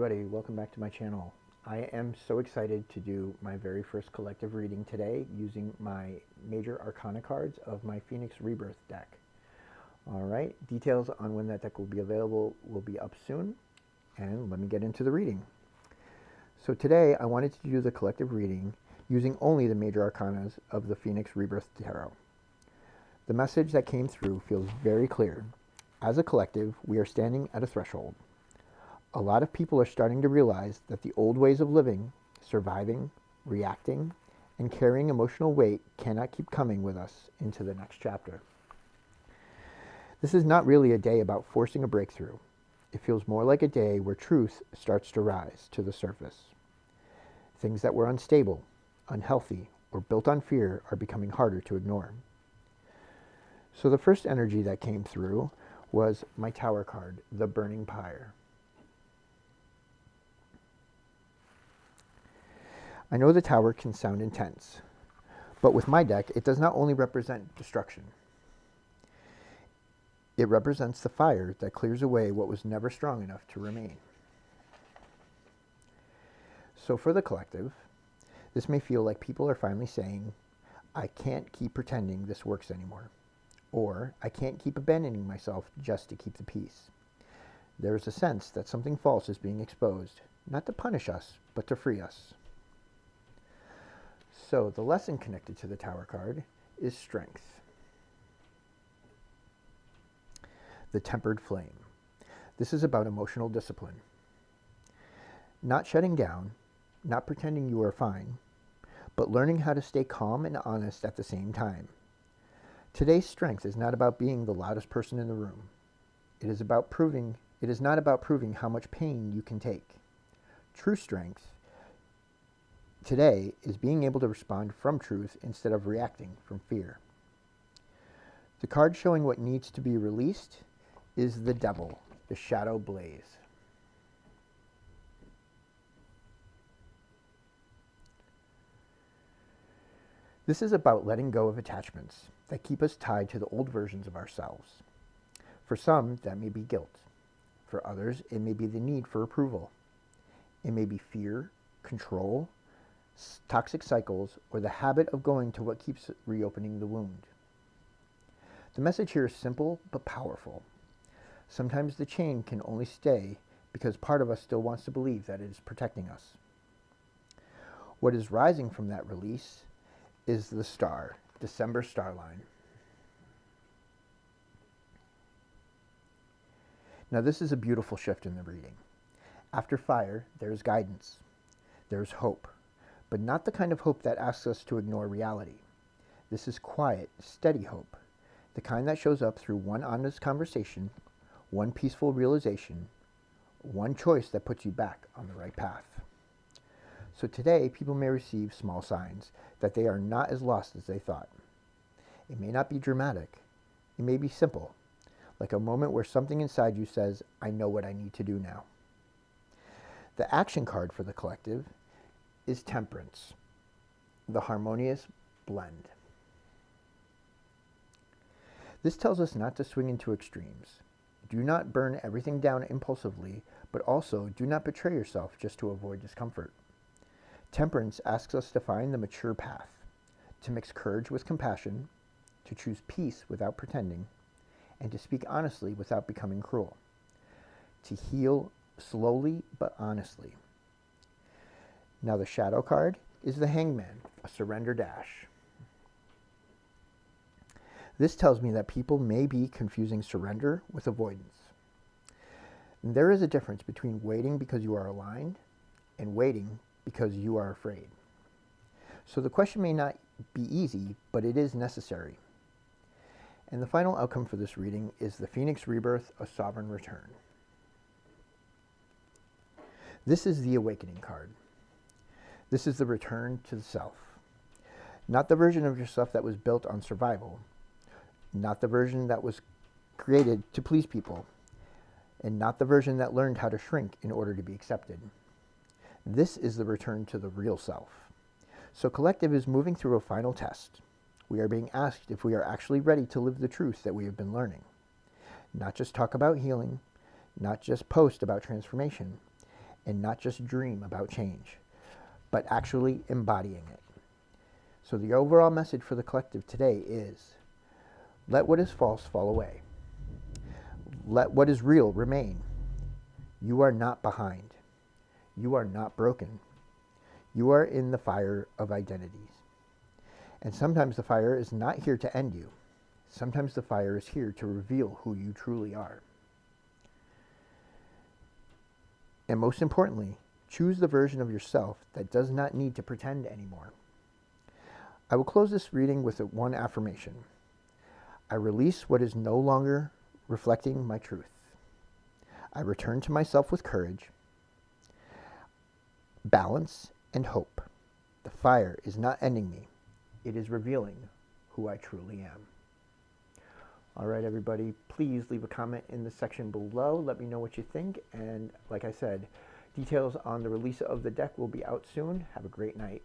everybody, welcome back to my channel. I am so excited to do my very first collective reading today using my major arcana cards of my Phoenix Rebirth deck. Alright, details on when that deck will be available will be up soon, and let me get into the reading. So today I wanted to do the collective reading using only the major arcanas of the Phoenix Rebirth Tarot. The message that came through feels very clear. As a collective, we are standing at a threshold. A lot of people are starting to realize that the old ways of living, surviving, reacting, and carrying emotional weight cannot keep coming with us into the next chapter. This is not really a day about forcing a breakthrough. It feels more like a day where truth starts to rise to the surface. Things that were unstable, unhealthy, or built on fear are becoming harder to ignore. So the first energy that came through was my Tower card, the Burning Pyre. I know the Tower can sound intense, but with my deck, it does not only represent destruction. It represents the fire that clears away what was never strong enough to remain. So for the collective, this may feel like people are finally saying, I can't keep pretending this works anymore, or I can't keep abandoning myself just to keep the peace. There is a sense that something false is being exposed, not to punish us, but to free us. So the lesson connected to the Tower card is strength. The Tempered Flame. This is about emotional discipline. Not shutting down, not pretending you are fine, but learning how to stay calm and honest at the same time. Today's strength is not about being the loudest person in the room. It is not about proving how much pain you can take. True strength today is being able to respond from truth instead of reacting from fear. The card showing what needs to be released is the Devil, the Shadow Blaze. This is about letting go of attachments that keep us tied to the old versions of ourselves. For some, that may be guilt. For others, it may be the need for approval. It may be fear, control, toxic cycles, or the habit of going to what keeps reopening the wound. The message here is simple but powerful. Sometimes the chain can only stay because part of us still wants to believe that it is protecting us. What is rising from that release is the star, December starline. Now this is a beautiful shift in the reading. After fire, there is guidance. There is hope. But not the kind of hope that asks us to ignore reality. This is quiet, steady hope, the kind that shows up through one honest conversation, one peaceful realization, one choice that puts you back on the right path. So today, people may receive small signs that they are not as lost as they thought. It may not be dramatic. It may be simple, like a moment where something inside you says, I know what I need to do now. The action card for the collective is Temperance, the harmonious blend. This tells us not to swing into extremes. Do not burn everything down impulsively, but also do not betray yourself just to avoid discomfort. Temperance asks us to find the mature path, to mix courage with compassion, to choose peace without pretending, and to speak honestly without becoming cruel. To heal slowly but honestly. Now the shadow card is the Hangman, a surrender dash. This tells me that people may be confusing surrender with avoidance. And there is a difference between waiting because you are aligned and waiting because you are afraid. So the question may not be easy, but it is necessary. And the final outcome for this reading is the Phoenix Rebirth, a Sovereign Return. This is the Awakening card. This is the return to the self. Not the version of yourself that was built on survival. Not the version that was created to please people. And not the version that learned how to shrink in order to be accepted. This is the return to the real self. So collective is moving through a final test. We are being asked if we are actually ready to live the truth that we have been learning. Not just talk about healing, not just post about transformation, and not just dream about change, but actually embodying it. So the overall message for the collective today is, let what is false fall away. Let what is real remain. You are not behind. You are not broken. You are in the fire of identities. And sometimes the fire is not here to end you. Sometimes the fire is here to reveal who you truly are. And most importantly, choose the version of yourself that does not need to pretend anymore. I will close this reading with one affirmation. I release what is no longer reflecting my truth. I return to myself with courage, balance, and hope. The fire is not ending me. It is revealing who I truly am. All right, everybody, please leave a comment in the section below. Let me know what you think. And like I said, details on the release of the deck will be out soon. Have a great night.